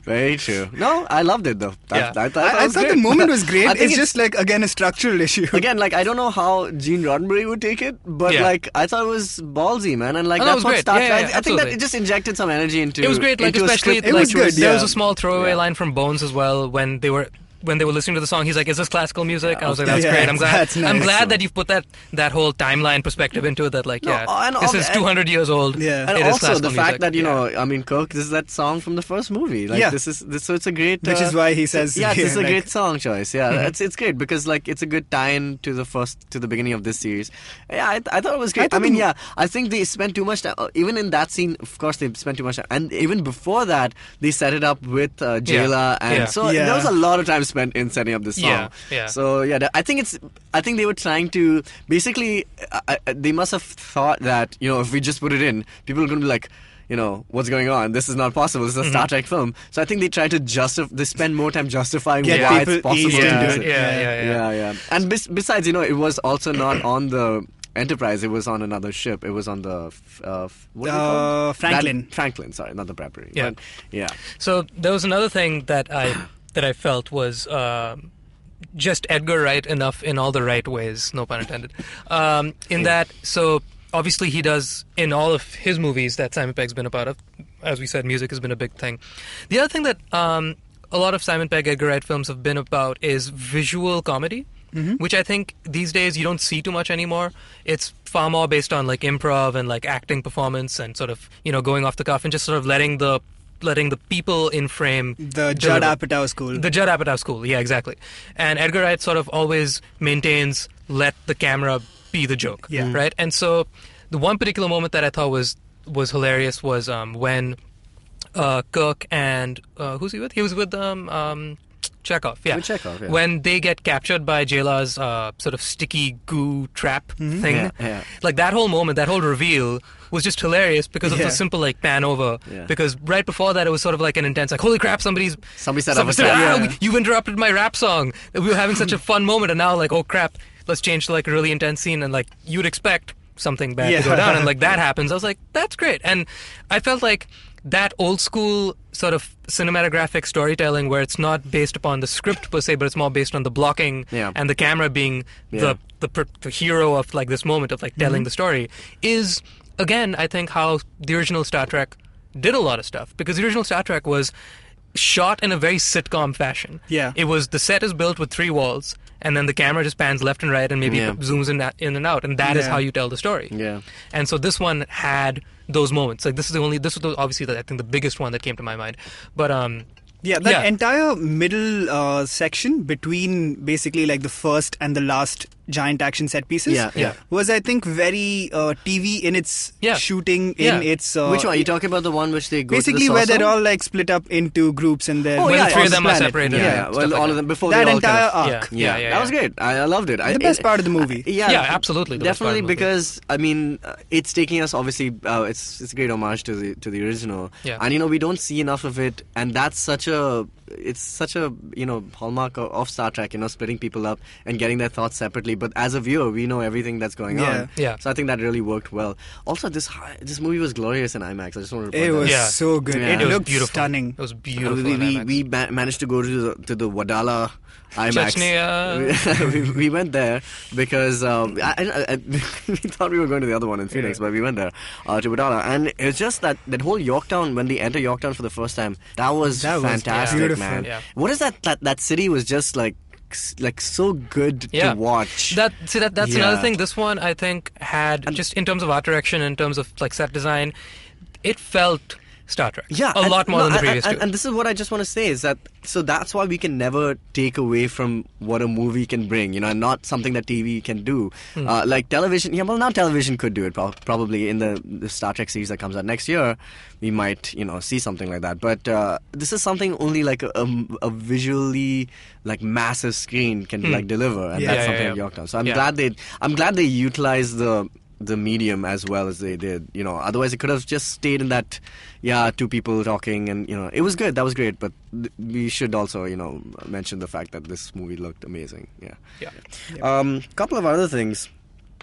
Very true. No, I loved it though. I thought the moment was great. It's just like again a structural issue. Again, like I don't know how Gene Roddenberry would take it, but like I thought it was ballsy, man, and like that's what started. I think that it just injected some energy into. It was great, like especially it was good. There was a small throwaway line from Bones as well when they were listening to the song. He's like, is this classical music? I was like, that's great. I'm glad that you've put that whole timeline perspective into it, that like this is 200 years old. And also the fact that I mean, Kirk, this is that song from the first movie. Like this is so it's a great which is why he says this is a great song choice. It's great because like it's a good tie-in to the beginning of this series. I thought it was great. I think they spent too much time even in that scene. Of course they spent too much time, and even before that they set it up with Jayla, and so there was a lot of time spent in setting up this song. So I think they were trying to basically they must have thought that if we just put it in, people are going to be like, what's going on? This is not possible. This is a Star Trek film. So I think they try to they spend more time justifying why it's possible to do it. And besides, it was also not on the Enterprise. It was on another ship. It was on the Franklin. Franklin, sorry, not the Bradbury. So there was another thing that that I felt was just Edgar Wright enough in all the right ways, no pun intended. That, so obviously he does in all of his movies that Simon Pegg's been a part of. As we said, music has been a big thing. The other thing that a lot of Simon Pegg, Edgar Wright films have been about is visual comedy. Which I think these days you don't see too much anymore. It's far more based on like improv and like acting performance and sort of, you know, going off the cuff and just sort of letting the people in frame. The Judd Apatow school. The Judd Apatow school, yeah, exactly. And Edgar Wright sort of always maintains let the camera be the joke, right? And so the one particular moment that I thought was hilarious was when Kirk and who's he with? He was with Chekhov, yeah. With Chekhov, yeah. When they get captured by Jayla's sort of sticky goo trap thing. Yeah. Like that whole moment, that whole reveal was just hilarious because of the simple like pan over. Yeah. Because right before that it was sort of like an intense like, holy crap, somebody set up a trap. You've interrupted my rap song. We were having such a fun moment and now like, oh crap, let's change to like a really intense scene and like you'd expect something bad to go down and like that happens. I was like, that's great. And I felt like that old school sort of cinematographic storytelling where it's not based upon the script per se, but it's more based on the blocking and the camera being the hero of like this moment of like telling the story is, again, I think how the original Star Trek did a lot of stuff. Because the original Star Trek was shot in a very sitcom fashion. Yeah. It was, the set is built with 3 walls and then the camera just pans left and right and maybe zooms in and out, and that is how you tell the story. Yeah. And so this one had those moments. Like this was obviously I think the biggest one that came to my mind. But that entire middle section between basically like the first and the last giant action set pieces was, I think, very TV in its shooting, in its... Which one? Are you talking about the one which they go basically to the where they're all like split up into groups and they're... the 3 of them are separated. Well, all of them before that they all entire kind of, arc. That was great. I loved it. The best part of the movie. Yeah, absolutely. Definitely, because I mean, it's taking us obviously. It's a great homage to the original. Yeah. And we don't see enough of it, and that's such a hallmark of Star Trek. Splitting people up and getting their thoughts separately. But as a viewer, we know everything that's going on. Yeah. So I think that really worked well. Also, this movie was glorious in IMAX. I just wanted to point it was that. so good. Yeah. It looked beautiful. stunning. It was beautiful. in IMAX. We managed to go to the Wadala IMAX. Chechnya. we went there because we thought we were going to the other one in Phoenix, but we went there to Wadala, and it's just that whole Yorktown, when they enter Yorktown for the first time, that was fantastic, man. Yeah. What is that city was just like so good to watch. That's another thing. This one I think had, just in terms of art direction, in terms of like set design, it felt Star Trek. Yeah, a lot more than the previous two. And this is what I just want to say is that, so that's why we can never take away from what a movie can bring, and not something that TV can do. Like television, now television could do it probably in the Star Trek series that comes out next year. We might, see something like that. But this is something only like a visually like massive screen can like deliver, and that's something like Yorktown. So I'm glad they utilized the medium as well as they did. Otherwise it could have just stayed in that 2 people talking, and it was good. That was great. But we should also mention the fact that this movie looked amazing. Couple of other things.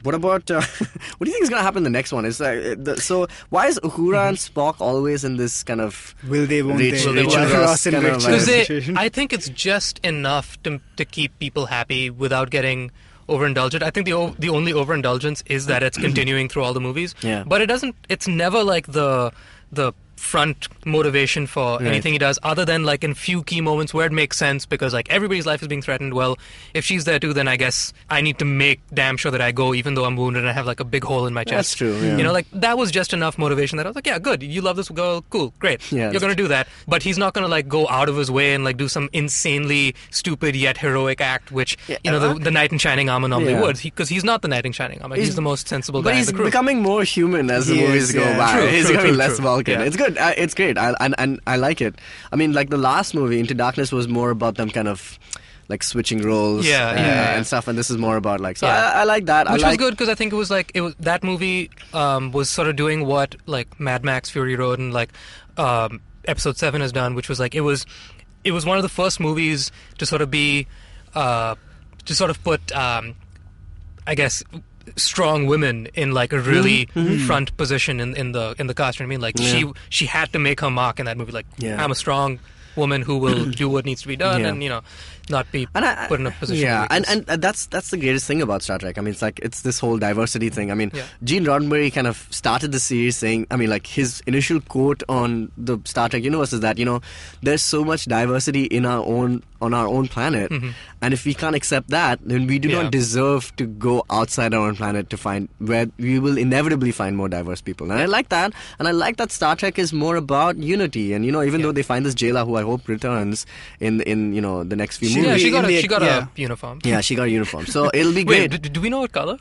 What about what do you think is going to happen in the next one? Is so why is Uhura and Spock always in this kind of will they, won't Rachel they? Ross kind of situation? I think it's just enough to keep people happy without getting overindulgent. I think the only overindulgence is that it's continuing through all the movies. Yeah. But it's never like the front motivation for anything he does, other than like in few key moments where it makes sense, because like everybody's life is being threatened. Well, if she's there too, then I guess I need to make damn sure that I go, even though I'm wounded and I have like a big hole in my chest. That's true. Yeah. Like that was just enough motivation that I was like, yeah, good, you love this girl, cool, great, Yeah, you're gonna do that. But he's not gonna like go out of his way and like do some insanely stupid yet heroic act, which the knight in shining armor normally would, because he's not the knight in shining armor. He's the most sensible guy But he's in the crew. becoming more human as the movies go by. True, he's true, becoming true, less true. Vulcan. Yeah. It's good. It's great. And I like it. I mean, like the last movie, Into Darkness, was more about them kind of like switching roles and stuff, and this is more about like, so I like that. Which was good, because I think it was that movie was sort of doing what like Mad Max Fury Road and like Episode 7 has done, which was like it was one of the first movies to sort of be to sort of put I guess strong women in like a really front position in the cast. You know what I mean, like she had to make her mark in that movie. Like I'm a strong woman who will do what needs to be done, Yeah. and not be put in a position. Yeah, of weakness. and that's the greatest thing about Star Trek. I mean, it's this whole diversity thing. I mean, Yeah. Gene Roddenberry kind of started the series saying, I mean, like his initial quote on the Star Trek universe is that there's so much diversity on our own planet, and if we can't accept that, then we do Yeah. not deserve to go outside our own planet to find where we will inevitably find more diverse people. And I like that, and I like that Star Trek is more about unity. And even though they find this Jayla, who I hope returns in the next few movies. Yeah, she got Yeah. a uniform. Yeah, she got a uniform, so it'll be great. Wait, do we know what color?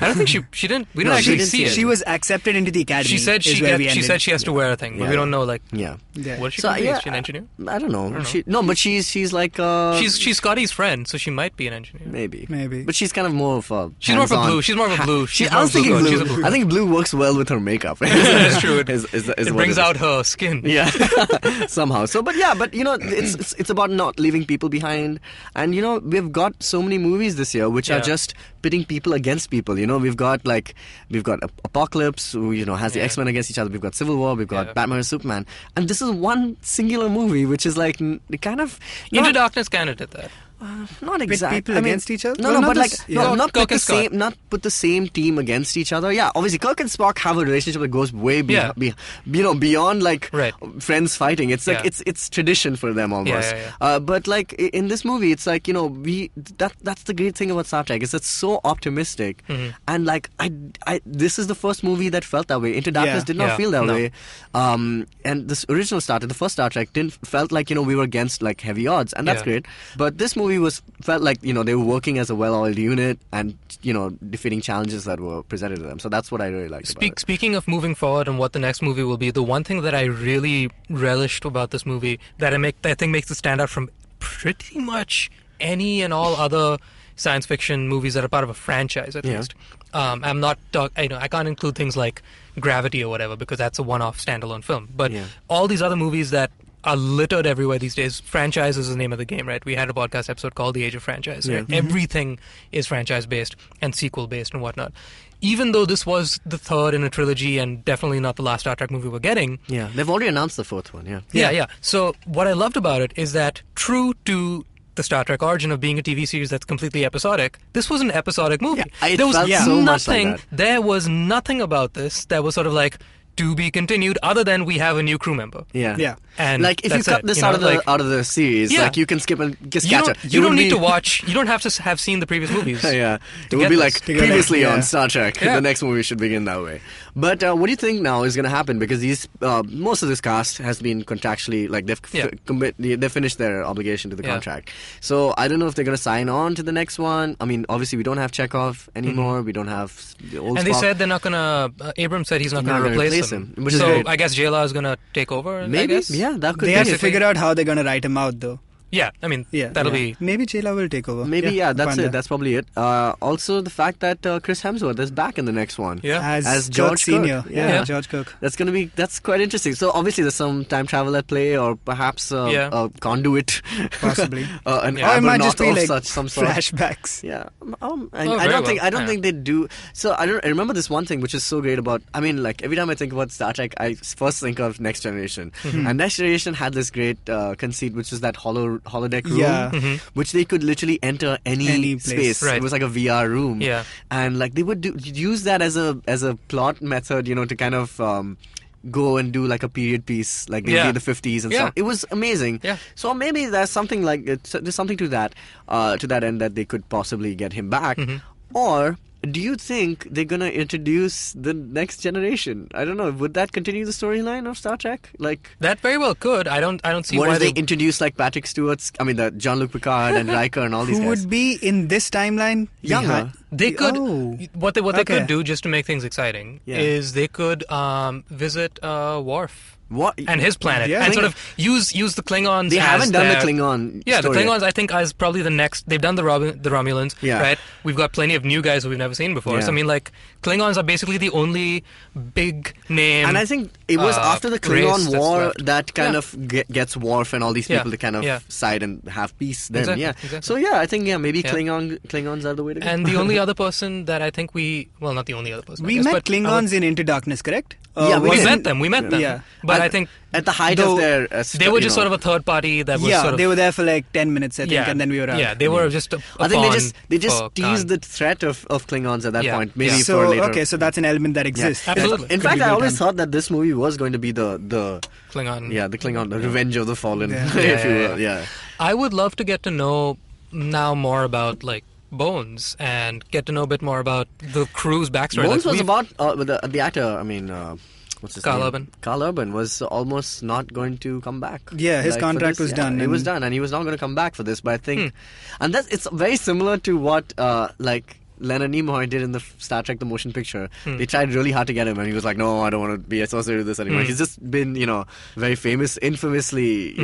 I don't think she didn't. We didn't No, she actually didn't see see it. it. She was accepted into the academy. She said is where we she ended. said she has to wear a thing, but Yeah. we don't know Yeah. Yeah. what is she So, gonna be? yeah, Is she an engineer? I don't know. know. But she's like She's Scotty's friend, so she might be an engineer. maybe. But she's kind of more of a. She's more of a hands-on- blue. She's more of a blue. She's I was more of a thinking blue. blue. She's a blue. I think blue works well with her makeup. That's true. Is It what brings is. out her skin. Yeah, somehow. So, but it's about not leaving people behind, and we've got so many movies this year which are Yeah. just pitting people against people. We've got Apocalypse, who has the Yeah. X-Men against each other. We've got Civil War. We've got Yeah. Batman and Superman, and this is one singular movie which is like kind of Into Darkness kind of did that. not Pit exactly people against each other? No, Well, no, not but this- yeah. not Kirk put the and Scott. same, not put the same team against each other. Yeah, obviously Kirk and Spock have a relationship that goes way Yeah. beyond like Right. friends fighting. It's like Yeah. it's tradition for them almost. Yeah. But like in this movie, it's like that's the great thing about Star Trek is it's so optimistic, and like I this is the first movie that felt that way. Into Darkness Yeah. did not Yeah. feel that No. way, and this original the first Star Trek felt like we were against like heavy odds, and that's Yeah. great. But this movie felt like they were working as a well-oiled unit and defeating challenges that were presented to them. So that's what I really liked about it. Speaking of moving forward and what the next movie will be, the one thing that I really relished about this movie that I think makes it stand out from pretty much any and all other science fiction movies that are part of a franchise, at Yeah. least. I'm not I can't include things like Gravity or whatever because that's a one-off standalone film. But Yeah. all these other movies that are littered everywhere these days. Franchise is the name of the game, right? We had a podcast episode called The Age of Franchise. Right? Yeah. Everything is franchise-based and sequel-based and whatnot. Even though this was the third in a trilogy and definitely not the last Star Trek movie we're getting. Yeah, they've already announced the fourth one. Yeah. Yeah. So what I loved about it is that true to the Star Trek origin of being a TV series that's completely episodic, this was an episodic movie. Yeah, it there was felt so much like nothing. that. There was nothing about this that was sort of like to be continued, other than we have a new crew member. Yeah. Yeah. And like if you that's cut it, this you know, out of the series, Yeah. like you can skip and just You catch don't, up. you It don't would need be- to watch. You don't have to have seen the previous movies. Yeah, it to would get be this. like To get previously it, yeah. on Star Trek. Yeah. The next movie should begin that way. But what do you think now is going to happen? Because these most of this cast has been contractually like they've finished their obligation to the Yeah. contract. So I don't know if they're going to sign on to the next one. I mean, obviously we don't have Chekhov anymore. We don't have the old. And they Spock. said they're not gonna. Abrams said he's not Not gonna gonna replace him, him. which is so great. I guess JLA is gonna take over. I Maybe, guess. yeah, that could They be have to it. Basically- figure out how they're going to write him out, though. Yeah, I mean, Yeah. that'll Yeah. be. Maybe Jayla will take over. Maybe, yeah, that's Panda. it. That's probably it. Also, the fact that Chris Hemsworth is back in the next one. Yeah. As Kirk George Kirk. Senior. Yeah. George Kirk. That's quite interesting. So obviously there's some time travel at play, or perhaps a conduit, Possibly. an Yeah. Or it might Abernaut just be of like some sort. flashbacks. Yeah, Oh, I very don't think well. Yeah. they do. So I remember this one thing which is so great about. I mean, like every time I think about Star Trek, I first think of Next Generation, and Next Generation had this great conceit, which was that holodeck room, Yeah. which they could literally enter any Any place. space. Right. It was like a VR room, Yeah. and like they would use that as a plot method, to kind of. Go and do like a period piece, like they Yeah. did the 50s and Yeah. stuff. It was amazing. Yeah. So maybe there's something there's something to that end that they could possibly get him back, or do you think they're gonna introduce the next generation? I don't know. Would that continue the storyline of Star Trek? Like, That very well could. I don't see what why if they introduce like Patrick Stewart's? I mean, the Jean-Luc Picard and Riker and all these Who guys. would be in this timeline? Younger. behind- They could. Oh. What they Okay. could do just to make things exciting Yeah. is they could visit Worf What? and his planet Yeah. and sort of use the Klingons. They as haven't done the their- Klingon. Yeah, story the yet. Klingons I think is probably the next. They've done the Romulans, Yeah. right? We've got plenty of new guys who we've never seen before. Yeah. So I mean, like Klingons are basically the only big name. And I think it was after the Klingon race War left. that kind of gets Worf and all these people to kind of side and have peace then. Exactly. So I think maybe Klingons are the way to go. And the only other person that I think not the only other person. We met Klingons in Into Darkness, correct? We met them. Yeah. But I think at the height of their they were just sort of a third party that was sort of... they were there for like 10 minutes, I think, and then we were out. Yeah, they were just I think they just teased the threat of Klingons at that point, maybe for later. Okay, so that's an element that exists. Absolutely. In fact, I always thought that this movie was going to be the Klingon. Yeah, the Klingon, the Revenge of the Fallen, if you will. Yeah. I would love to get to know now more about like Bones and get to know a bit more about the crew's backstory. Bones was about the actor. I mean, what's his Carl name? Urban. Carl Urban was almost not going to come back. Yeah, his contract was done. It was done, and he was not going to come back for this. But I think, and it's very similar to what Leonard Nimoy did in the Star Trek the motion picture. They tried really hard to get him, and he was like, "No, I don't want to be associated with this anymore." He's just been, very infamously,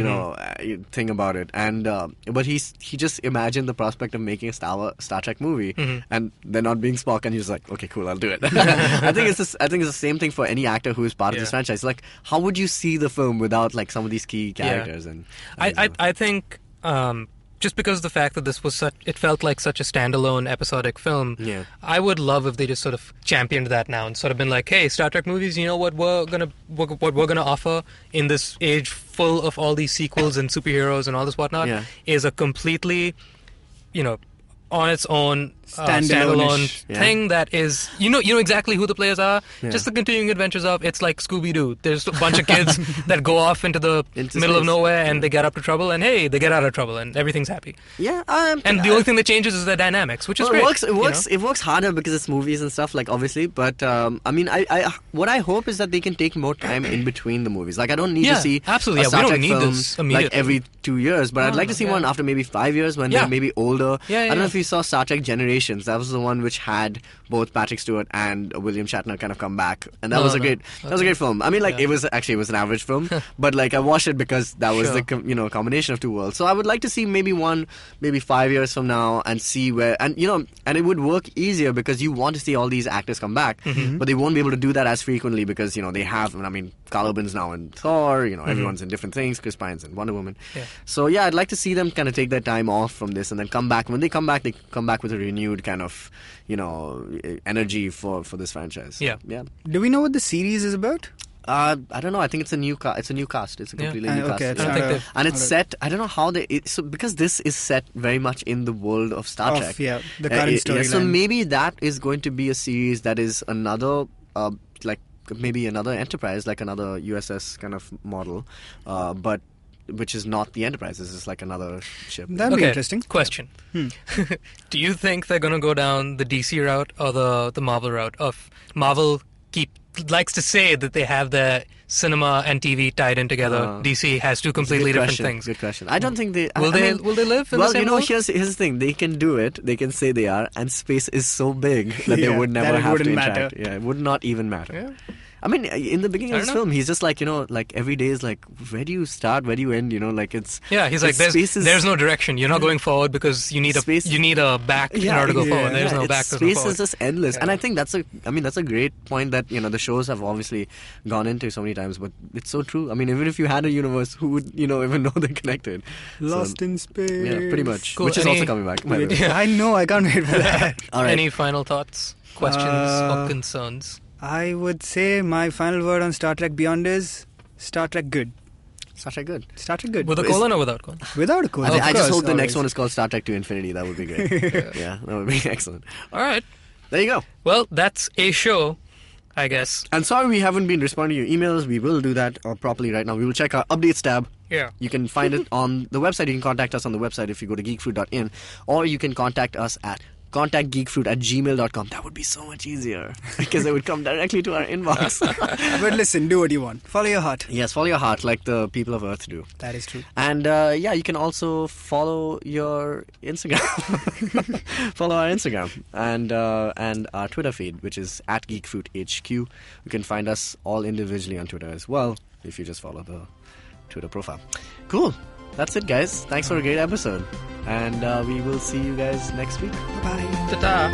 thing about it. And but he just imagined the prospect of making a Star Trek movie, and there not being Spock, and he was like, "Okay, cool, I'll do it." I think it's the same thing for any actor who is part of this franchise. Like, how would you see the film without like some of these key characters? And I think. Just because of the fact that this was it felt like such a standalone episodic film. Yeah. I would love if they just sort of championed that now and sort of been like, hey, Star Trek movies, you know what we're gonna offer in this age full of all these sequels and superheroes and all this whatnot is a completely, on its own standalone thing that is you know exactly who the players are. Just the continuing adventures of it's like Scooby-Doo. There's a bunch of kids that go off into the middle of nowhere and they get up to trouble and hey, they get out of trouble and everything's happy. And the only thing that changes is the dynamics, which is great. It works harder because it's movies and stuff, like, obviously, but I mean, what I hope is that they can take more time in between the movies. Like, I don't need to see a Star Trek film like every 2 years, but I'd like to see one after maybe 5 years when they're maybe older. I don't know if you saw Star Trek Generations. That was the one which had both Patrick Stewart and William Shatner kind of come back, and that was a great film. I mean, like, it was an average film, but like I watched it because that was the combination of two worlds. So I would like to see maybe 5 years from now and see where, and it would work easier because you want to see all these actors come back, but they won't be able to do that as frequently because they have. I mean, Carl Urban's now in Thor. Everyone's in different things. Chris Pine's in Wonder Woman. So I'd like to see them kind of take their time off from this and then come back. When they come back with a renewed kind of energy for this franchise. Yeah. Do we know what the series is about? I don't know. I think it's a new cast. It's a completely new cast. Okay, and it's set. I don't know how because this is set very much in the world of Star Trek. Yeah, the current storyline. So maybe that is going to be a series that is another maybe another Enterprise, like another USS kind of model, but which is not the Enterprise. This is like another ship. That'd be interesting. Question. Do you think they're going to go down the DC route or the Marvel route? Of Marvel likes to say that they have their cinema and TV tied in together. DC has two completely different things. Good question. I don't think they... Will they live in the same world? Here's the thing. They can do it. They can say they are. And space is so big that they would never have to interact. Yeah, it would not even matter. Yeah. I mean, in the beginning of this film, he's just like, like every day is like, where do you start? Where do you end? Like it's... Yeah, he's like, there's no direction. You're not going forward because you need a back in order to go forward. There's no back to go forward. Space is just endless. And I think that's a great point that, the shows have obviously gone into so many times, but it's so true. I mean, even if you had a universe, who would, even know they're connected? Lost in space. Yeah, pretty much. Cool. Which is also coming back. I know, I can't wait for that. All right. Any final thoughts, questions, or concerns? I would say my final word on Star Trek Beyond is Star Trek good. Star Trek good. Star Trek good. With a colon or without colon? Without a colon. I just hope the next one is called Star Trek to Infinity. That would be great. Yeah, that would be excellent. All right. There you go. Well, that's a show, I guess. And sorry we haven't been responding to your emails. We will do that properly right now. We will check our updates tab. Yeah. You can find it on the website. You can contact us on the website if you go to geekfruit.in, or you can contact us at contactgeekfruit@gmail.com. That would be so much easier because it would come directly to our inbox. But listen, do what you want. Follow your heart. Yes, follow your heart like the people of Earth do. That is true. And you can also follow your Instagram. Follow our Instagram and our Twitter feed, which is @geekfruithq. You can find us all individually on Twitter as well if you just follow the Twitter profile. Cool. That's it, guys. Thanks for a great episode. And we will see you guys next week. Bye. Ta-ta.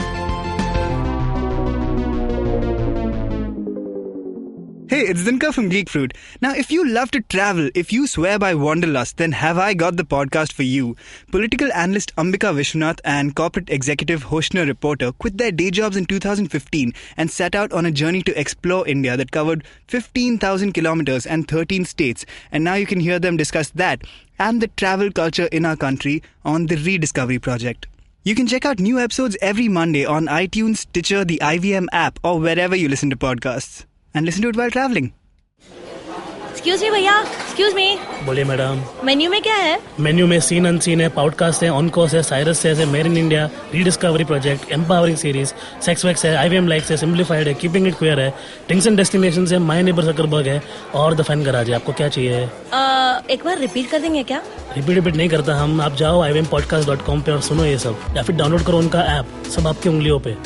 Hey, Hey, it's Dinkar from Geek Fruit. Now, if you love to travel, if you swear by wanderlust, then have I got the podcast for you. Political analyst Ambika Vishwanath and corporate executive Hoshner reporter quit their day jobs in 2015 and set out on a journey to explore India that covered 15,000 kilometers and 13 states. And now you can hear them discuss that and the travel culture in our country on the Rediscovery Project. You can check out new episodes every Monday on iTunes, Stitcher, the IVM app, or wherever you listen to podcasts. And listen to it while traveling. Excuse me भैया, excuse me. बोलिए madam. Menu में क्या है? Menu में scene unseen है, podcast है, on course है, Cyrus है, made in India, rediscovery project, empowering series, sex wax है, IVM लाइक्स है, सिंप्लीफाइड है, कीपिंग इट क्वियर है, टिंग्स एंड डेस्टिनेशंस है, माय नेबर सकरबर्ग है और द फन गराज है. आपको क्या चाहिए? एक बार रिपीट कर देंगे क्या? रिपीट नहीं करता हम. आप जाओ IVMpodcast.com पे और सुनो ये सब, या फिर डाउनलोड करो उनका ऐप. सब आपकी उंगलियों पे.